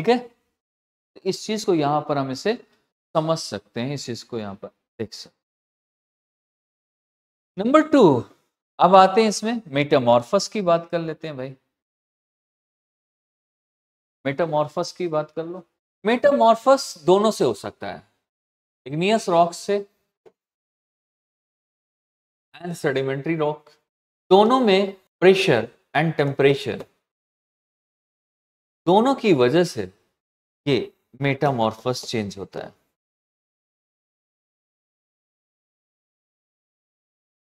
ठीक है, इस चीज को यहां पर हम इसे समझ सकते हैं, इस चीज को यहां पर देख सकते हैं। नंबर 2, अब आते हैं इसमें मेटामॉर्फस की बात कर लेते हैं भाई। मेटामॉर्फस की बात कर लो। मेटामॉर्फस दोनों से हो सकता है, इग्नियस रॉक से एंड सेडिमेंट्री रॉक। दोनों में प्रेशर एंड टेम्परेचर दोनों की वजह से ये मेटामॉर्फस चेंज होता है।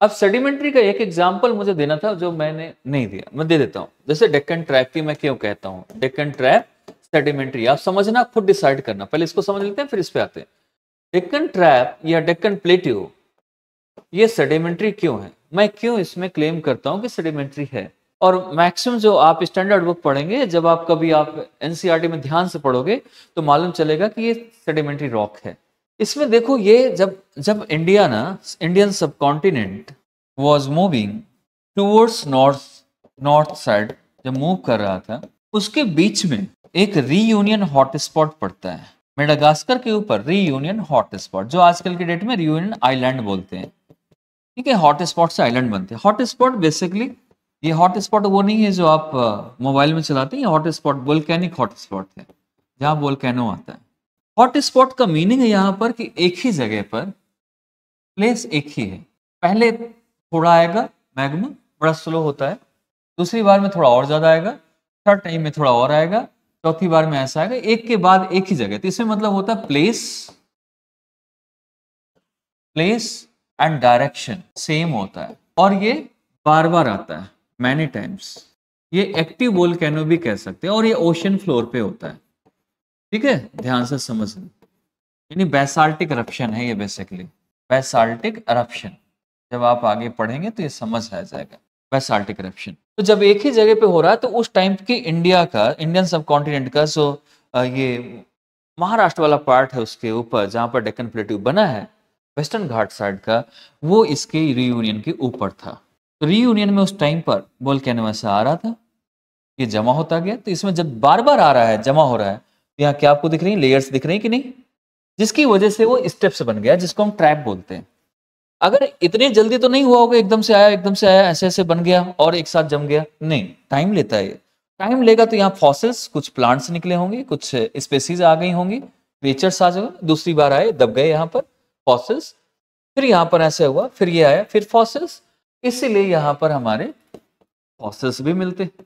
अब सेडिमेंट्री का एक एग्जांपल मुझे देना था जो मैंने नहीं दिया, मैं दे देता हूं। जैसे डेक्कन ट्रैप की मैं क्यों कहता हूं डेक्कन ट्रैप सेडिमेंट्री, आप समझना, खुद डिसाइड करना। पहले इसको समझ लेते हैं फिर इस पे आते हैं। डेक्कन ट्रैप या डेक्कन प्लेट्यू ये सेडिमेंट्री क्यों है, मैं क्यों इसमें क्लेम करता हूं कि सेडिमेंट्री है। और मैक्सिमम जो आप स्टैंडर्ड बुक पढ़ेंगे, जब आप कभी आप एनसीईआरटी में ध्यान से पढ़ोगे तो मालूम चलेगा कि ये सेडिमेंट्री रॉक है। इसमें देखो, ये जब इंडिया ना, इंडियन सब continent was moving towards north side, जब मूव कर रहा था, उसके बीच में एक रीयूनियन हॉटस्पॉट पड़ता है मेडागास्कर के ऊपर। रीयूनियन हॉटस्पॉट, जो आजकल के डेट में रीयूनियन आइलैंड बोलते हैं। ठीक है, हॉटस्पॉट से आइलैंड बनते हैं। हॉटस्पॉट बेसिकली, ये हॉटस्पॉट वो नहीं है जो आप मोबाइल में चलाते हैं। ये हॉटस्पॉट वोल्केनिक हॉटस्पॉट है, जहां वोल्केनो आता है। हॉटस्पॉट का मीनिंग है यहाँ पर कि एक ही जगह पर प्लेस एक ही है। पहले थोड़ा आएगा मैग्मा, बड़ा स्लो होता है, दूसरी बार में थोड़ा और ज्यादा आएगा, थर्ड टाइम में थोड़ा और आएगा, चौथी बार में ऐसा आएगा, एक के बाद एक ही जगह। तो इसमें मतलब होता है प्लेस एंड डायरेक्शन सेम होता है, और ये बार बार आता है, मैनी टाइम्स। ये एक्टिव वोल्केनो भी कह सकते हैं, और ये ओशन फ्लोर पे होता है। ठीक है, ध्यान से समझ लें, यानी बैसाल्टिक eruption है ये बेसिकली, बैसाल्टिक eruption। जब आप आगे पढ़ेंगे तो ये समझ आ जाएगा, बैसाल्टिक eruption। तो जब एक ही जगह पे हो रहा है तो उस टाइम की इंडिया का, इंडियन सब कॉन्टिनेंट का जो ये महाराष्ट्र वाला पार्ट है उसके ऊपर जहां पर डेक्कन प्लेट्यू बना है, वेस्टर्न घाट साइड का, वो इसके रीयूनियन के ऊपर था। तो रीयूनियन में उस टाइम पर वोल्केनो ऐसा आ रहा था, ये जमा होता गया। तो इसमें जब बार बार आ रहा है, जमा हो रहा है, तो यहाँ क्या आपको दिख रही है, लेयर्स दिख रही है कि नहीं, जिसकी वजह से वो स्टेप्स बन गया, जिसको हम ट्रैप बोलते हैं। अगर इतनी जल्दी तो नहीं हुआ होगा, एकदम से आया ऐसे ऐसे बन गया और एक साथ जम गया, नहीं, टाइम लेता है। टाइम लेगा तो यहाँ फॉसिल्स, कुछ प्लांट्स निकले होंगे, कुछ स्पेसीज आ गई होंगी, क्रिएचर्स आ जाएगा, दूसरी बार आए, दब गए यहाँ पर फॉसिल्स, फिर यहाँ पर ऐसे हुआ, फिर ये आया, फिर फॉसिल्स, इसीलिए यहाँ पर हमारे फॉसिल्स भी मिलते हैं।